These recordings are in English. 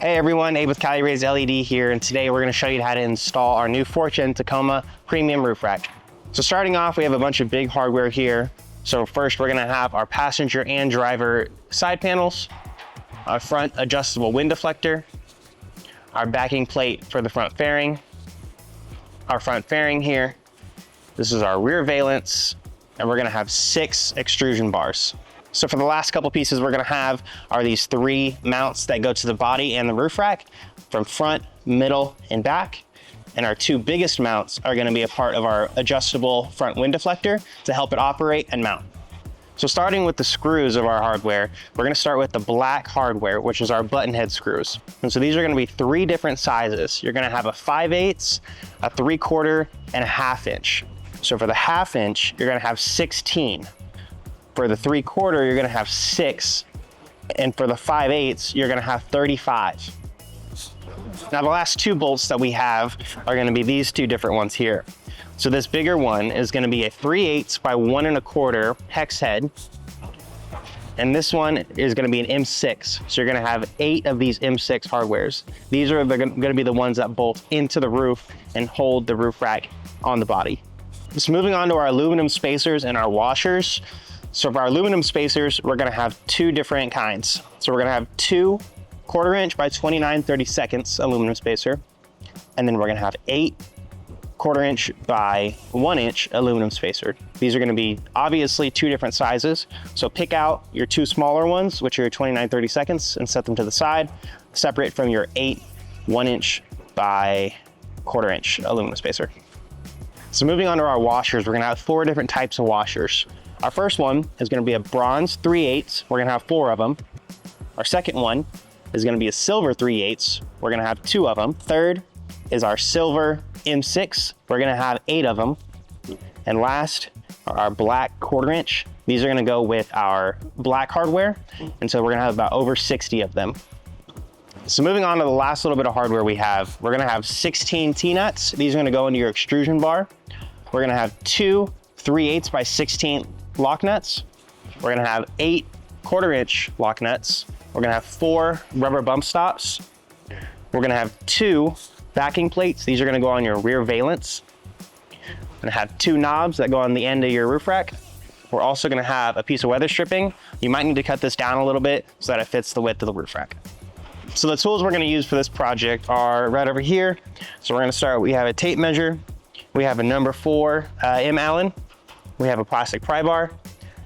Hey everyone, Abe with Cali LED here, and today we're going to show you how to install our new 4th Gen Tacoma premium roof rack. So starting off, we have a bunch of big hardware here. So first we're going to have our passenger and driver side panels, our front adjustable wind deflector, our backing plate for the front fairing, our front fairing here. This is our rear valence, and we're going to have 6 extrusion bars. So for the last couple pieces we're gonna have are these 3 mounts that go to the body and the roof rack from front, middle, and back. And our 2 biggest mounts are gonna be a part of our adjustable front wind deflector to help it operate and mount. So starting with the screws of our hardware, we're gonna start with the black hardware, which is our button head screws. And so these are gonna be 3 different sizes. You're gonna have a 5/8, a 3/4, and a 1/2 inch. So for the 1/2 inch, you're gonna have 16. For the 3/4, you're gonna have 6. And for the 5/8, you're gonna have 35. Now the last 2 bolts that we have are gonna be these 2 different ones here. So this bigger one is gonna be a 3/8 by 1 1/4 hex head. And this one is gonna be an M6. So you're gonna have 8 of these M6 hardwares. These are gonna be the ones that bolt into the roof and hold the roof rack on the body. Just moving on to our aluminum spacers and our washers. So for our aluminum spacers, we're gonna have 2 different kinds. So we're gonna have 2 1/4 inch by 29/32 aluminum spacer. And then we're gonna have 8 1/4 inch by 1 inch aluminum spacer. These are gonna be obviously 2 different sizes. So pick out your 2 smaller ones, which are your 29/32, and set them to the side, separate from your 8 1 inch by 1/4 inch aluminum spacer. So moving on to our washers, we're gonna have 4 different types of washers. Our first one is gonna be a bronze 3/8. We're gonna have 4 of them. Our second one is gonna be a silver 3/8. We're gonna have 2 of them. Third is our silver M6. We're gonna have 8 of them. And last are our black 1/4 inch. These are gonna go with our black hardware. And so we're gonna have about over 60 of them. So moving on to the last little bit of hardware we have, we're gonna have 16 T-nuts. These are gonna go into your extrusion bar. We're gonna have 2 3/8 by 16 lock nuts. We're gonna have 8 1/4 inch lock nuts. We're gonna have 4 rubber bump stops. We're gonna have 2 backing plates. These are gonna go on your rear valence. We're gonna have 2 knobs that go on the end of your roof rack. We're also gonna have a piece of weather stripping. You might need to cut this down a little bit so that it fits the width of the roof rack. So the tools we're gonna use for this project are right over here. So we're gonna start, we have a tape measure. We have a number 4 M Allen. We have a plastic pry bar,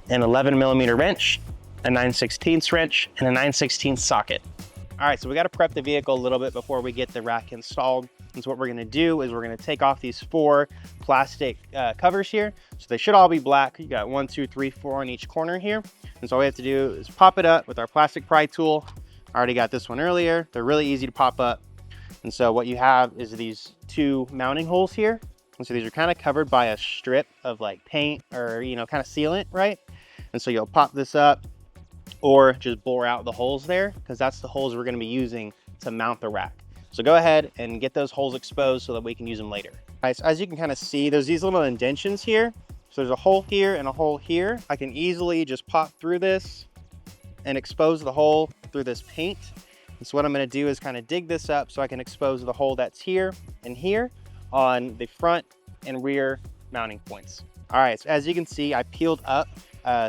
an 11mm wrench, a 9/16 wrench, and a 9/16 socket. All right, so we gotta prep the vehicle a little bit before we get the rack installed. And so what we're gonna do is we're gonna take off these 4 plastic covers here. So they should all be black. You got 1, 2, 3, 4 on each corner here. And so all we have to do is pop it up with our plastic pry tool. I already got this one earlier. They're really easy to pop up. And so what you have is these 2 mounting holes here. And so these are kind of covered by a strip of like paint or, you know, kind of sealant, right? And so you'll pop this up or just bore out the holes there, because that's the holes we're going to be using to mount the rack. So go ahead and get those holes exposed so that we can use them later. All right, so as you can kind of see, there's these little indentions here. So there's a hole here and a hole here. I can easily just pop through this and expose the hole through this paint. And so what I'm going to do is kind of dig this up so I can expose the hole that's here and here on the front and rear mounting points. All right, so as you can see, I peeled up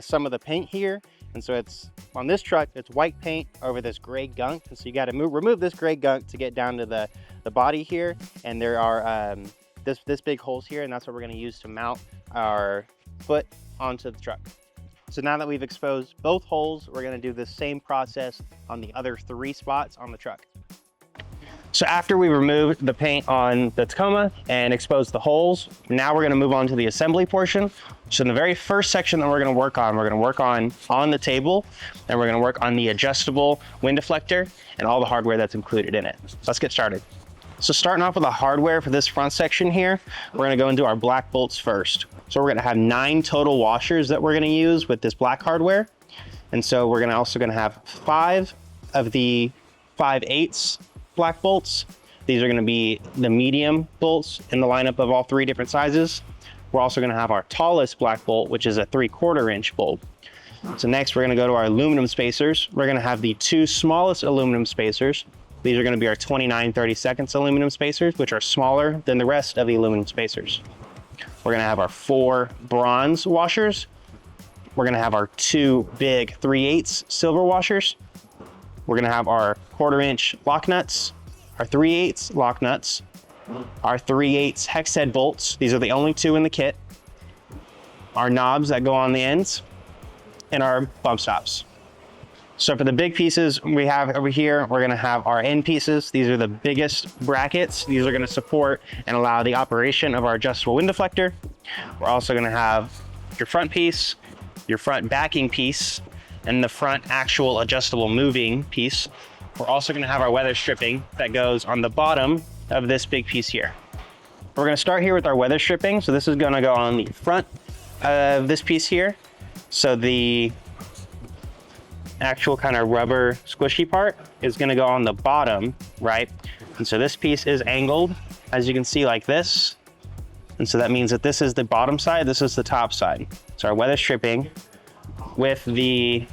some of the paint here. And so it's on this truck, it's white paint over this gray gunk. And so you got to remove this gray gunk to get down to the body here. And there are this big holes here, and that's what we're going to use to mount our foot onto the truck. So now that we've exposed both holes, we're going to do the same process on the other 3 spots on the truck. So after we removed the paint on the Tacoma and exposed the holes, now we're gonna move on to the assembly portion. So in the very first section that we're gonna work on the table, and we're gonna work on the adjustable wind deflector and all the hardware that's included in it. Let's get started. So starting off with the hardware for this front section here, we're gonna go into our black bolts first. So we're gonna have 9 total washers that we're gonna use with this black hardware. And so we're also gonna have 5 of the 5/8 black bolts. These are going to be the medium bolts in the lineup of all 3 different sizes. We're also going to have our tallest black bolt, which is a 3/4 inch bolt. So next we're going to go to our aluminum spacers. We're going to have the 2 smallest aluminum spacers. These are going to be our 29/32 aluminum spacers, which are smaller than the rest of the aluminum spacers. We're going to have our 4 bronze washers. We're going to have our 2 big 3/8 silver washers. We're going to have our 1/4" lock nuts, our 3/8 lock nuts, our 3/8 hex head bolts. These are the only 2 in the kit. Our knobs that go on the ends, and our bump stops. So for the big pieces we have over here, we're gonna have our end pieces. These are the biggest brackets. These are gonna support and allow the operation of our adjustable wind deflector. We're also gonna have your front piece, your front backing piece, and the front actual adjustable moving piece. We're also gonna have our weather stripping that goes on the bottom of this big piece here. We're gonna start here with our weather stripping. So this is gonna go on the front of this piece here. So the actual kind of rubber squishy part is gonna go on the bottom, right? And so this piece is angled, as you can see, like this. And so that means that this is the bottom side, this is the top side. So our weather stripping with the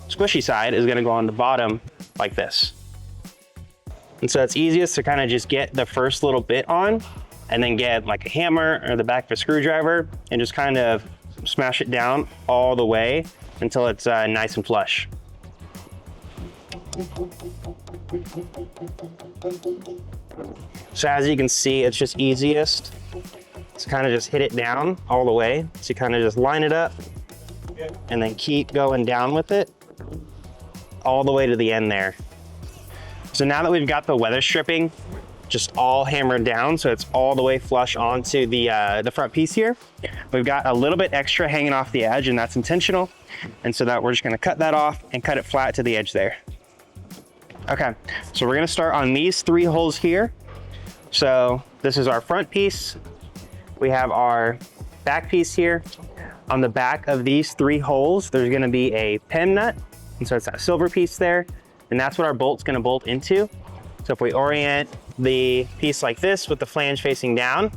squishy side is gonna go on the bottom like this. And so it's easiest to kind of just get the first little bit on and then get like a hammer or the back of a screwdriver and just kind of smash it down all the way until it's nice and flush. So as you can see, it's just easiest to kind of just hit it down all the way. So you kind of just line it up and then keep going down with it all the way to the end there. So now that we've got the weather stripping just all hammered down, so it's all the way flush onto the front piece here, we've got a little bit extra hanging off the edge, and that's intentional. And so that we're just gonna cut that off and cut it flat to the edge there. Okay, so we're gonna start on these 3 holes here. So this is our front piece. We have our back piece here. On the back of these 3 holes, there's gonna be a PEM nut. And so it's that silver piece there. And that's what our bolt's gonna bolt into. So if we orient the piece like this with the flange facing down,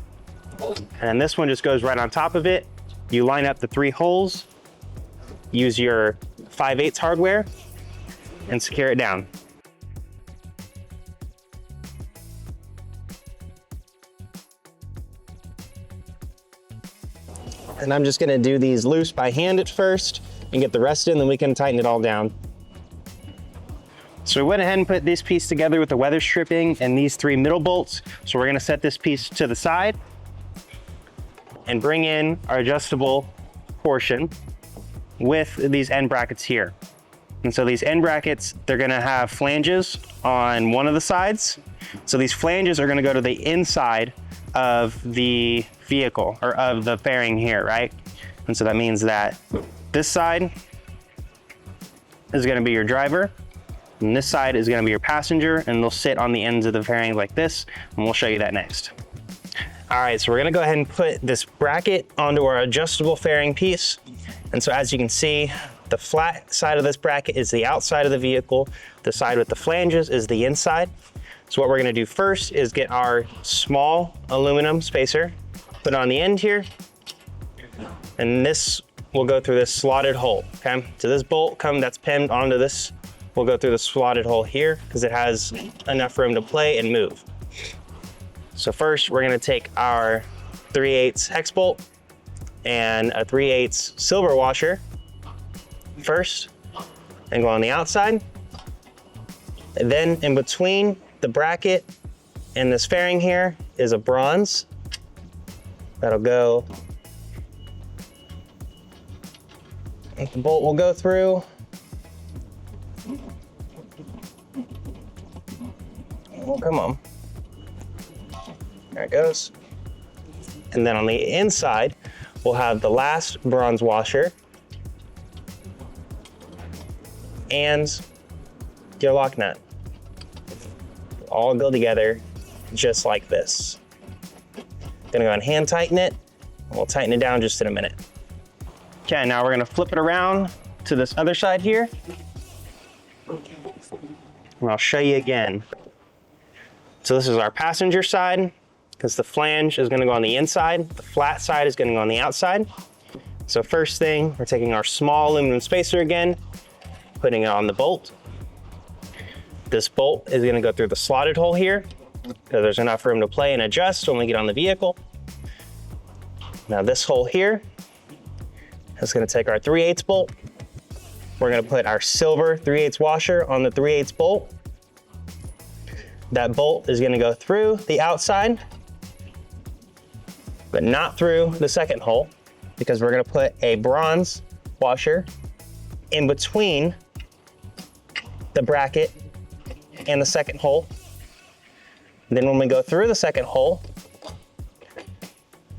and then this one just goes right on top of it, you line up the 3 holes, use your 5/8 hardware, and secure it down. And I'm just gonna do these loose by hand at first and get the rest in, then we can tighten it all down. So we went ahead and put this piece together with the weather stripping and these 3 middle bolts. So we're gonna set this piece to the side and bring in our adjustable portion with these end brackets here. And so these end brackets, they're gonna have flanges on one of the sides. So these flanges are gonna go to the inside of the vehicle or of the fairing here, right? And so that means that this side is gonna be your driver, and this side is gonna be your passenger, and they'll sit on the ends of the fairing like this, and we'll show you that next. All right, so we're gonna go ahead and put this bracket onto our adjustable fairing piece. And so as you can see, the flat side of this bracket is the outside of the vehicle. The side with the flanges is the inside. So what we're gonna do first is get our small aluminum spacer, put it on the end here, and this will go through this slotted hole, okay? So this bolt that's pinned onto this will go through the slotted hole here because it has enough room to play and move. So first we're gonna take our 3/8 hex bolt and a 3/8 silver washer first and go on the outside. And then in between the bracket and this fairing here is a bronze. That'll go, the bolt will go through. Oh, come on. There it goes. And then on the inside, we'll have the last bronze washer and your lock nut. All go together just like this. Gonna go and hand tighten it, and we'll tighten it down just in a minute. Okay, now we're gonna flip it around to this other side here. And I'll show you again. So this is our passenger side, because the flange is gonna go on the inside, the flat side is gonna go on the outside. So first thing, we're taking our small aluminum spacer again, putting it on the bolt. This bolt is gonna go through the slotted hole here, so there's enough room to play and adjust when we get on the vehicle. Now this hole here is gonna take our 3/8 bolt. We're gonna put our silver 3/8 washer on the 3/8 bolt. That bolt is gonna go through the outside, but not through the second hole, because we're gonna put a bronze washer in between the bracket and the second hole. Then when we go through the second hole,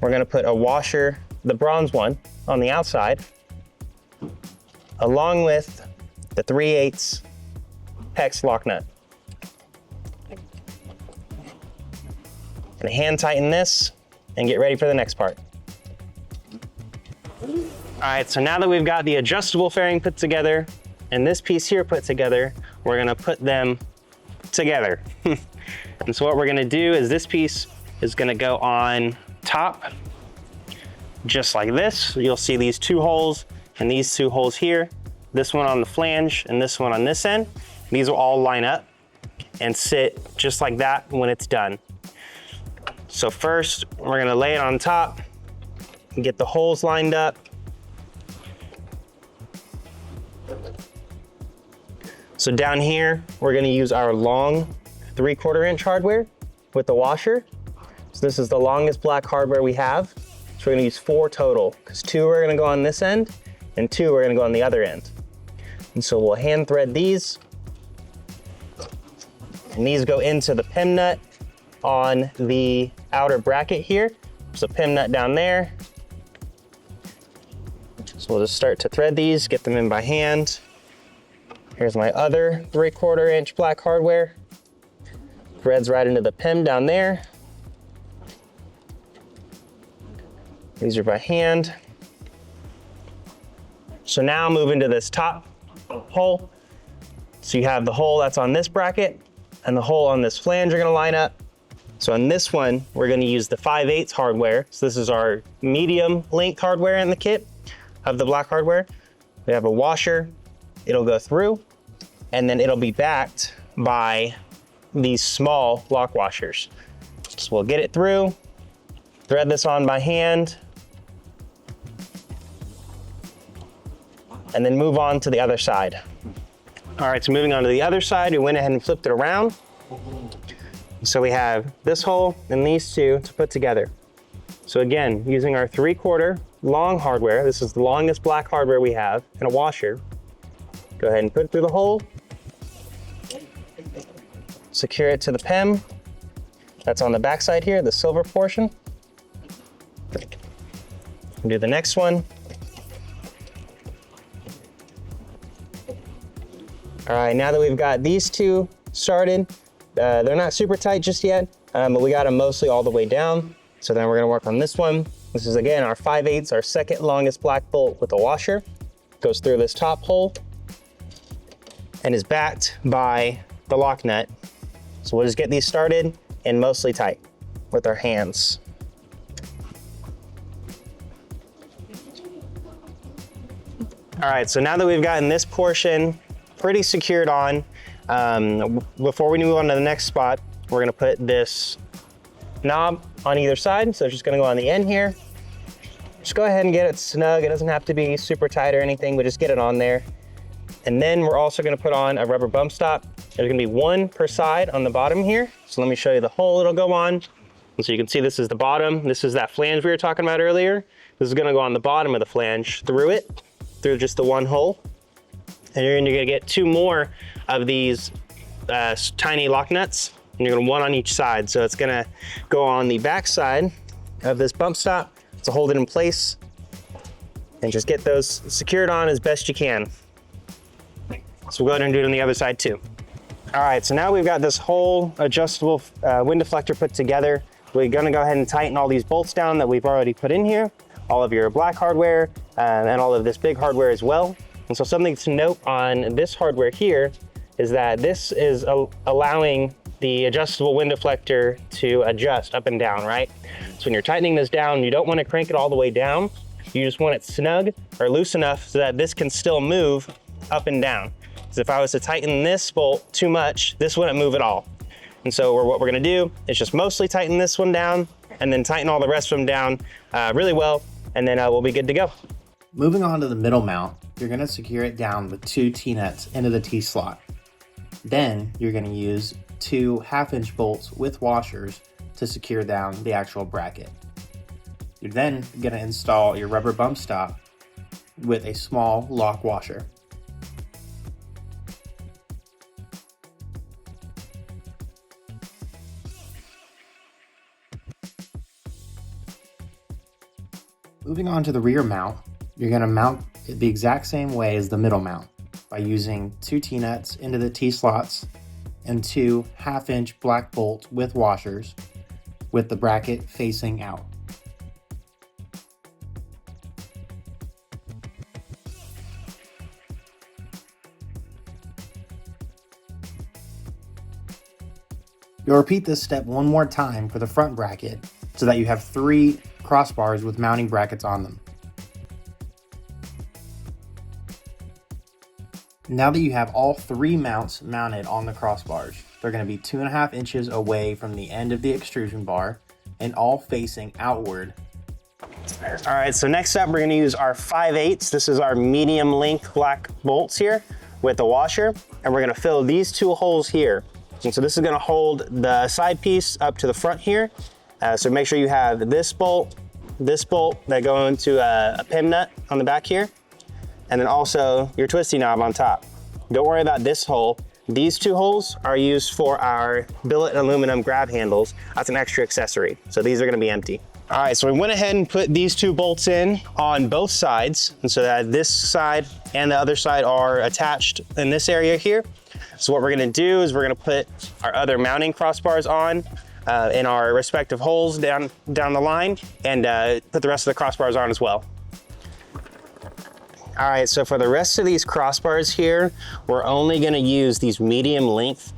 we're gonna put a washer, the bronze one, on the outside, along with the 3/8 hex lock nut. Gonna hand tighten this and get ready for the next part. All right, so now that we've got the adjustable fairing put together and this piece here put together, we're gonna put them together. And so what we're gonna do is this piece is gonna go on top, just like this. You'll see these two holes and these two holes here, this one on the flange and this one on this end. These will all line up and sit just like that when it's done. So first, we're gonna lay it on top and get the holes lined up. So down here, we're gonna use our long 3/4 inch hardware with the washer. So this is the longest black hardware we have. So we're gonna use 4 total, because 2 are gonna go on this end and 2 are gonna go on the other end. And so we'll hand thread these, and these go into the pin nut on the outer bracket here. There's a pin nut down there. So we'll just start to thread these, get them in by hand. Here's my other 3/4 inch black hardware. Threads right into the pin down there. These are by hand. So now move into this top hole. So you have the hole that's on this bracket and the hole on this flange are gonna line up. So on this one, we're gonna use the 5/8 hardware. So this is our medium length hardware in the kit of the black hardware. We have a washer, it'll go through, and then it'll be backed by these small lock washers. So we'll get it through, thread this on by hand, and then move on to the other side. All right, so moving on to the other side, we went ahead and flipped it around. So we have this hole and these two to put together. So again, using our 3/4 long hardware, this is the longest black hardware we have, and a washer. Go ahead and put it through the hole. Secure it to the PEM. That's on the back side here, the silver portion. Do the next one. All right, now that we've got these two started, they're not super tight just yet, but we got them mostly all the way down. So then we're gonna work on this one. This is again our 5/8, our second longest black bolt with a washer. Goes through this top hole and is backed by the lock nut. So we'll just get these started and mostly tight with our hands. All right, so now that we've gotten this portion pretty secured on, before we move on to the next spot, we're gonna put this knob on either side. So it's just gonna go on the end here. Just go ahead and get it snug. It doesn't have to be super tight or anything, but just get it on there. And then we're also gonna put on a rubber bump stop. There's gonna be one per side on the bottom here. So let me show you the hole it'll go on. And so you can see this is the bottom. This is that flange we were talking about earlier. This is gonna go on the bottom of the flange through just the one hole. And you're gonna get 2 more of these tiny lock nuts, and you're gonna one on each side. So it's gonna go on the back side of this bump stop to hold it in place, and just get those secured on as best you can. So we'll go ahead and do it on the other side too. All right, so now we've got this whole adjustable wind deflector put together. We're gonna go ahead and tighten all these bolts down that we've already put in here, all of your black hardware, and all of this big hardware as well. And so something to note on this hardware here is that this is allowing the adjustable wind deflector to adjust up and down, right? So when you're tightening this down, you don't want to crank it all the way down. You just want it snug or loose enough so that this can still move up and down. because if I was to tighten this bolt too much, this wouldn't move at all. And so what we're gonna do is just mostly tighten this one down and then tighten all the rest of them down really well, and then we'll be good to go. Moving on to the middle mount, you're gonna secure it down with 2 T-nuts into the T-slot. Then you're gonna use 2 half-inch bolts with washers to secure down the actual bracket. You're then gonna install your rubber bump stop with a small lock washer. Moving on to the rear mount, you're going to mount it the exact same way as the middle mount by using 2 T-nuts into the T-slots and 2 half-inch black bolts with washers with the bracket facing out. You'll repeat this step one more time for the front bracket so that you have 3 crossbars with mounting brackets on them. Now that you have all 3 mounts mounted on the crossbars, they're going to be 2.5 inches away from the end of the extrusion bar and all facing outward. All right, so next up we're going to use our 5/8. This is our medium length black bolts here with the washer, and we're going to fill these 2 holes here. And so this is going to hold the side piece up to the front here. So make sure you have this bolt that go into a pin nut on the back here, and then also your twisty knob on top. Don't worry about this hole. These 2 holes are used for our billet aluminum grab handles. That's an extra accessory. So these are gonna be empty. All right, so we went ahead and put these 2 bolts in on both sides, and so that this side and the other side are attached in this area here. So what we're gonna do is we're gonna put our other mounting crossbars on in our respective holes down the line, and put the rest of the crossbars on as well. All right, so for the rest of these crossbars here, we're only gonna use these medium length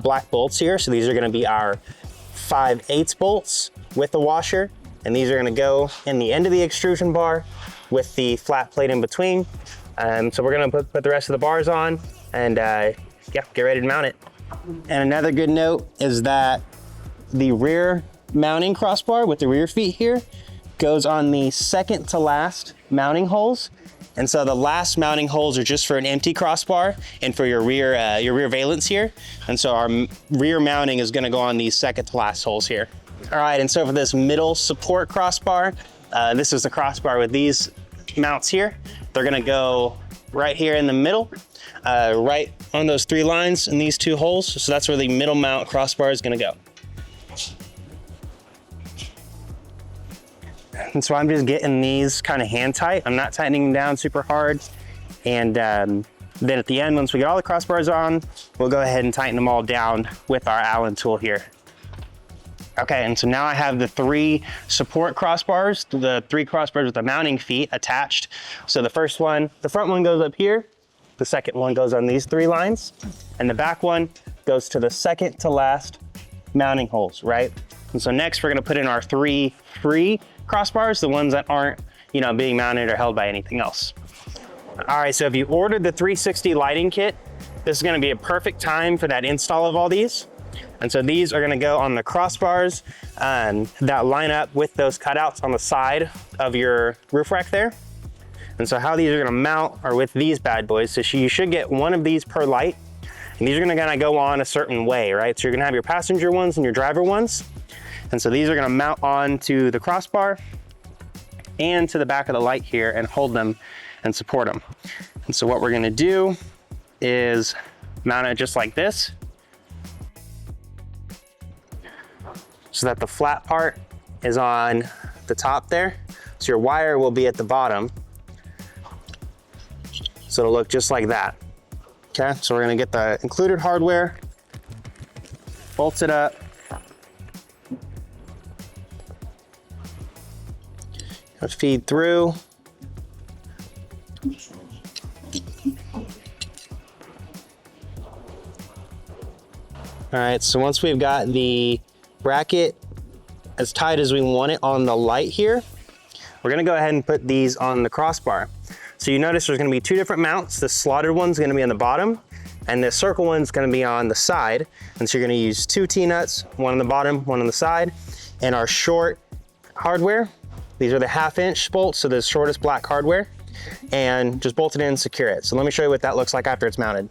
black bolts here. So these are gonna be our 5/8 bolts with the washer, and these are gonna go in the end of the extrusion bar with the flat plate in between. So we're gonna put the rest of the bars on, and yeah, get ready to mount it. And another good note is that the rear mounting crossbar with the rear feet here goes on the second to last mounting holes. And so the last mounting holes are just for an empty crossbar and for your rear valence here. And so our rear mounting is gonna go on these second to last holes here. All right, and so for this middle support crossbar, this is the crossbar with these mounts here. They're gonna go right here in the middle, right on those 3 lines in these 2 holes. So that's where the middle mount crossbar is gonna go. And so I'm just getting these kind of hand tight. I'm not tightening them down super hard. And then at the end, once we get all the crossbars on, we'll go ahead and tighten them all down with our Allen tool here. Okay, and so now I have the 3 support crossbars, the 3 crossbars with the mounting feet attached. So the first one, the front one goes up here. The second one goes on these 3 lines. And the back one goes to the second to last mounting holes, right? And so next we're gonna put in our 3 free crossbars, the ones that aren't, being mounted or held by anything else. All right, so if you ordered the 360 lighting kit, this is gonna be a perfect time for that install of all these. And so these are gonna go on the crossbars that line up with those cutouts on the side of your roof rack there. And so how these are gonna mount are with these bad boys. So you should get one of these per light. And these are gonna go on a certain way, right? So you're gonna have your passenger ones and your driver ones. And so these are gonna mount onto the crossbar and to the back of the light here and hold them and support them. And so what we're gonna do is mount it just like this, so that the flat part is on the top there. So your wire will be at the bottom. So it'll look just like that. Okay, so we're gonna get the included hardware, bolt it up, feed through. All right, so once we've got the bracket as tight as we want it on the light here, we're gonna go ahead and put these on the crossbar. So you notice there's gonna be two different mounts. The slotted one's gonna be on the bottom, and the circle one's gonna be on the side. And so you're gonna use two T-nuts, one on the bottom, one on the side. And our short hardware, these are the 1/2" bolts, so the shortest black hardware, and just bolt it in and secure it. So let me show you what that looks like after it's mounted.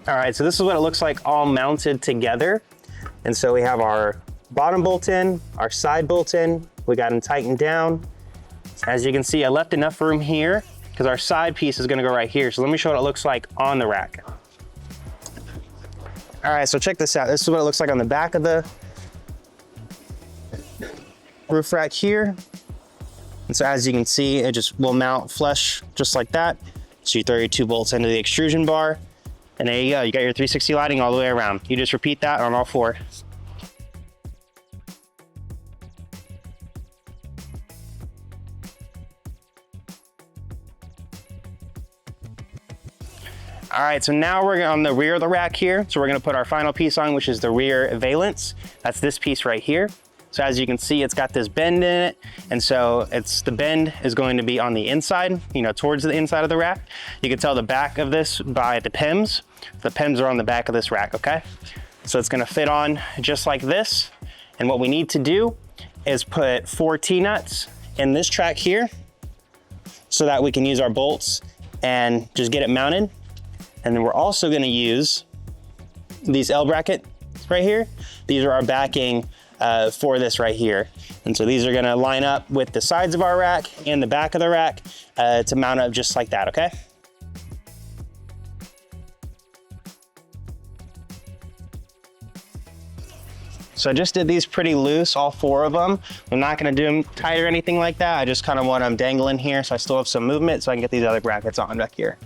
All right, so this is what it looks like all mounted together. And so we have our bottom bolt in, our side bolt in, we got them tightened down. As you can see, I left enough room here because our side piece is gonna go right here. So let me show what it looks like on the rack. All right, so check this out. This is what it looks like on the back of the roof rack here. And so as you can see, it just will mount flush just like that. So you throw your 2 bolts into the extrusion bar, and there you go. You got your 360 lighting all the way around. You just repeat that on all 4. All right, so now we're on the rear of the rack here. So we're gonna put our final piece on, which is the rear valence. That's this piece right here. So as you can see, it's got this bend in it. And so the bend is going to be on the inside, towards the inside of the rack. You can tell the back of this by the PIMs. The PIMs are on the back of this rack, okay? So it's gonna fit on just like this. And what we need to do is put 4 T-nuts in this track here so that we can use our bolts and just get it mounted. And then we're also gonna use these L brackets right here. These are our backing for this right here. And so these are gonna line up with the sides of our rack and the back of the rack to mount up just like that, okay? So I just did these pretty loose, all 4 of them. I'm not gonna do them tight or anything like that. I just kind of want them dangling here so I still have some movement so I can get these other brackets on back here.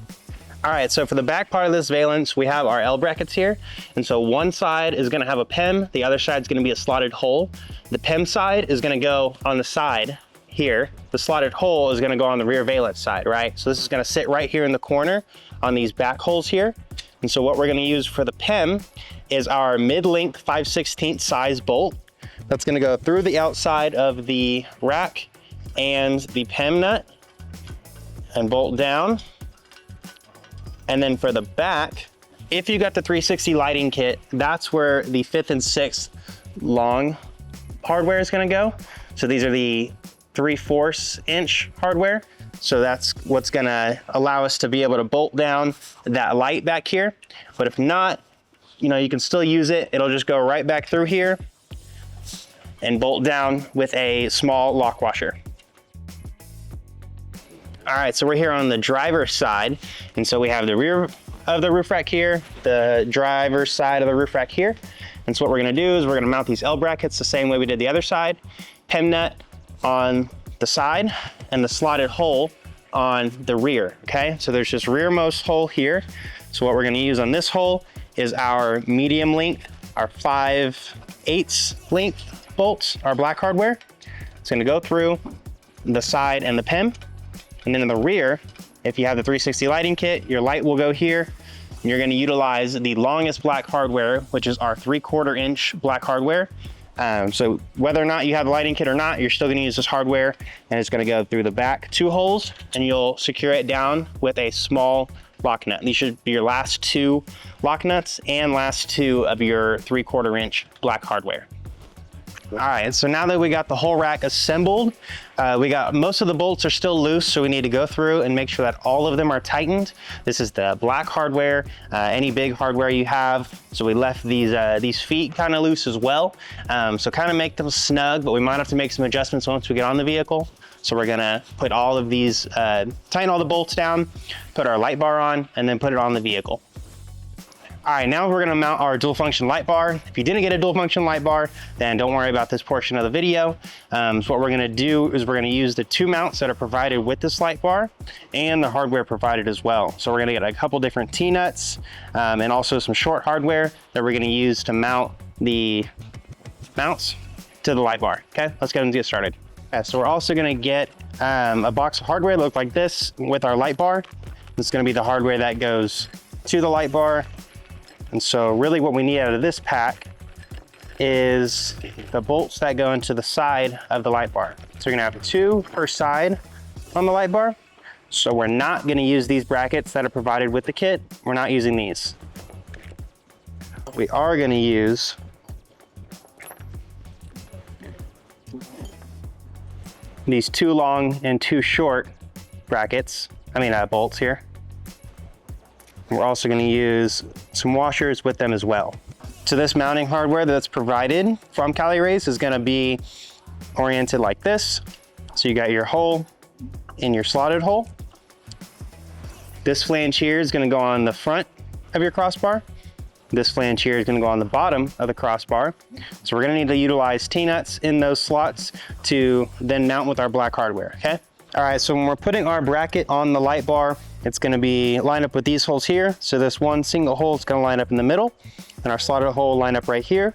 All right, so for the back part of this valence, we have our L brackets here. And so one side is gonna have a PIM, the other side is gonna be a slotted hole. The PIM side is gonna go on the side here. The slotted hole is gonna go on the rear valence side, right? So this is gonna sit right here in the corner on these back holes here. And so what we're gonna use for the PIM is our mid-length 5/16 size bolt. That's gonna go through the outside of the rack and the PIM nut and bolt down. And then for the back, if you got the 360 lighting kit, that's where the 5th and 6th long hardware is gonna go. So these are the 3/4 inch hardware. So that's what's gonna allow us to be able to bolt down that light back here. But if not, you can still use it. It'll just go right back through here and bolt down with a small lock washer. All right, so we're here on the driver's side. And so we have the rear of the roof rack here, the driver's side of the roof rack here. And so what we're gonna do is we're gonna mount these L brackets the same way we did the other side, PIM nut on the side and the slotted hole on the rear, okay? So there's this rearmost hole here. So what we're gonna use on this hole is our medium length, our 5/8 length bolts, our black hardware. It's gonna go through the side and the PIM. And then in the rear, if you have the 360 lighting kit, your light will go here. And you're gonna utilize the longest black hardware, which is our 3/4 inch black hardware. So whether or not you have the lighting kit or not, you're still gonna use this hardware, and it's gonna go through the back 2 holes, and you'll secure it down with a small lock nut. These should be your last 2 lock nuts and last 2 of your 3/4 inch black hardware. All right, so now that we got the whole rack assembled, we got most of the bolts are still loose, so we need to go through and make sure that all of them are tightened. This is the black hardware, any big hardware you have. So we left these feet kind of loose as well. So kind of make them snug, but we might have to make some adjustments once we get on the vehicle. So we're gonna put all of these, tighten all the bolts down, put our light bar on, and then put it on the vehicle. All right, now we're gonna mount our dual function light bar. If you didn't get a dual function light bar, then don't worry about this portion of the video. So what we're gonna do is we're gonna use the 2 mounts that are provided with this light bar and the hardware provided as well. So we're gonna get a couple different T-nuts and also some short hardware that we're gonna use to mount the mounts to the light bar. Okay, let's go and get started. So we're also gonna get a box of hardware that looks like this with our light bar. This is gonna be the hardware that goes to the light bar. And so really what we need out of this pack is the bolts that go into the side of the light bar. So you're gonna have 2 per side on the light bar. So we're not going to use these brackets that are provided with the kit. We're not using these. We are going to use these 2 long and 2 short brackets, bolts here. We're also going to use some washers with them as well. So this mounting hardware that's provided from Cali Rays is going to be oriented like this. So you got your hole in your slotted hole. This flange here is going to go on the front of your crossbar. This flange here is going to go on the bottom of the crossbar. So we're going to need to utilize T-nuts in those slots to then mount with our black hardware, okay? All right, so when we're putting our bracket on the light bar, it's going to be lined up with these holes here. So this one single hole is going to line up in the middle, and our slotted hole will line up right here.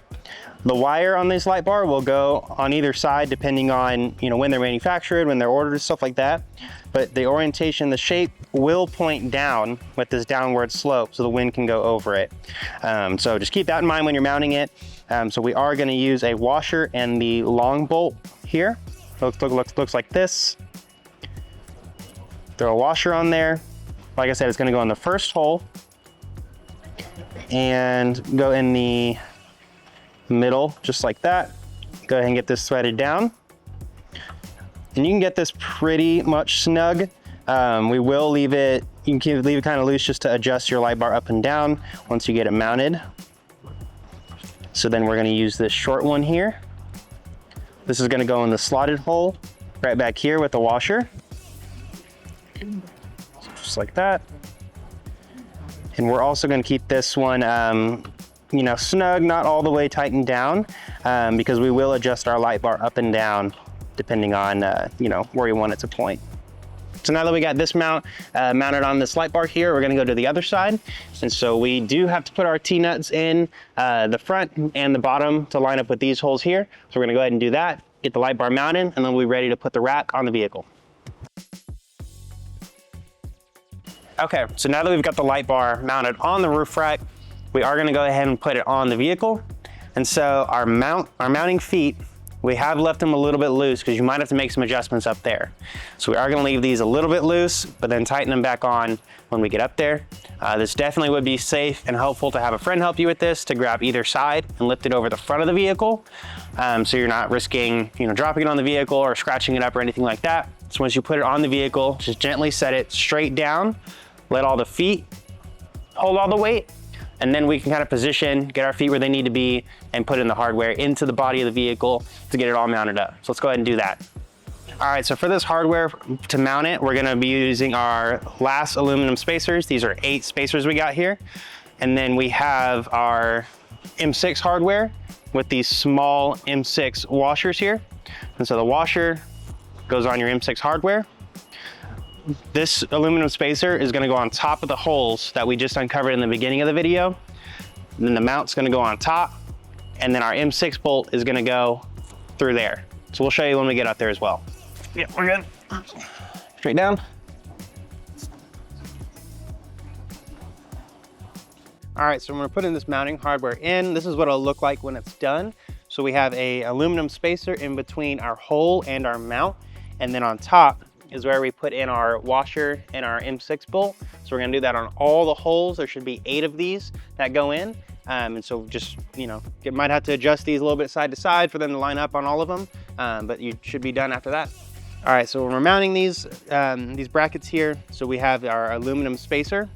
The wire on this light bar will go on either side depending on when they're manufactured, when they're ordered, stuff like that. But the orientation, the shape will point down with this downward slope so the wind can go over it. So just keep that in mind when you're mounting it. So we are going to use a washer and the long bolt here. Looks like this. Throw a washer on there. Like I said, it's going to go in the first hole and go in the middle, just like that. Go ahead and get this threaded down. And you can get this pretty much snug. We will leave it, you can leave it kind of loose just to adjust your light bar up and down once you get it mounted. So then we're going to use this short one here. This is going to go in the slotted hole right back here with the washer. Just like that. And we're also going to keep this one snug, not all the way tightened down, because we will adjust our light bar up and down depending on where you want it to point. So now that we got this mount mounted on this light bar here, we're going to go to the other side. And so we do have to put our T-nuts in the front and the bottom to line up with these holes here. So we're going to go ahead and do that, get the light bar mounted, and then we'll be ready to put the rack on the vehicle. Okay, so now that we've got the light bar mounted on the roof rack, we are going to go ahead and put it on the vehicle. And so our mounting feet, we have left them a little bit loose because you might have to make some adjustments up there. So we are going to leave these a little bit loose, but then tighten them back on when we get up there. This definitely would be safe and helpful to have a friend help you with this, to grab either side and lift it over the front of the vehicle. So you're not risking, dropping it on the vehicle or scratching it up or anything like that. So once you put it on the vehicle, just gently set it straight down, let all the feet hold all the weight, and then we can kind of position, get our feet where they need to be, and put in the hardware into the body of the vehicle to get it all mounted up. So let's go ahead and do that. All right, so for this hardware, to mount it, we're gonna be using our last aluminum spacers. These are 8 spacers we got here. And then we have our M6 hardware with these small M6 washers here. And so the washer goes on your M6 hardware. This aluminum spacer is going to go on top of the holes that we just uncovered in the beginning of the video. And then the mount's going to go on top, and then our M6 bolt is going to go through there. So we'll show you when we get up there as well. Yep, we're good. Straight down. All right, so when we're putting this mounting hardware in, this is what it'll look like when it's done. So we have a aluminum spacer in between our hole and our mount, and then on top is where we put in our washer and our M6 bolt. So we're gonna do that on all the holes. There should be 8 of these that go in. And so just, you might have to adjust these a little bit side to side for them to line up on all of them, but you should be done after that. All right, so when we're mounting these brackets here, so we have our aluminum spacer,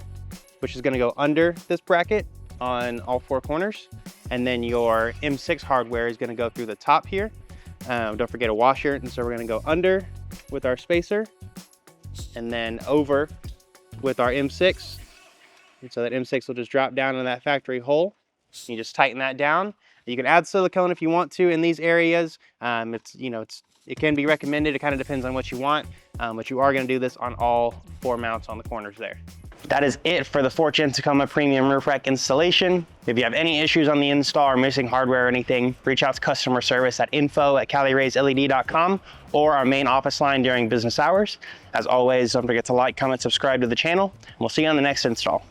which is gonna go under this bracket on all 4 corners. And then your M6 hardware is gonna go through the top here. Don't forget a washer. And so we're gonna go under with our spacer and then over with our M6. And so that M6 will just drop down in that factory hole. You just tighten that down. You can add silicone if you want to in these areas. It can be recommended. It kind of depends on what you want, but you are going to do this on all 4 mounts on the corners there. That is it for the Fortune Tacoma Premium Roof Rack installation. If you have any issues on the install or missing hardware or anything, reach out to customer service at info@caliraysled.com or our main office line during business hours. As always, don't forget to like, comment, subscribe to the channel, and we'll see you on the next install.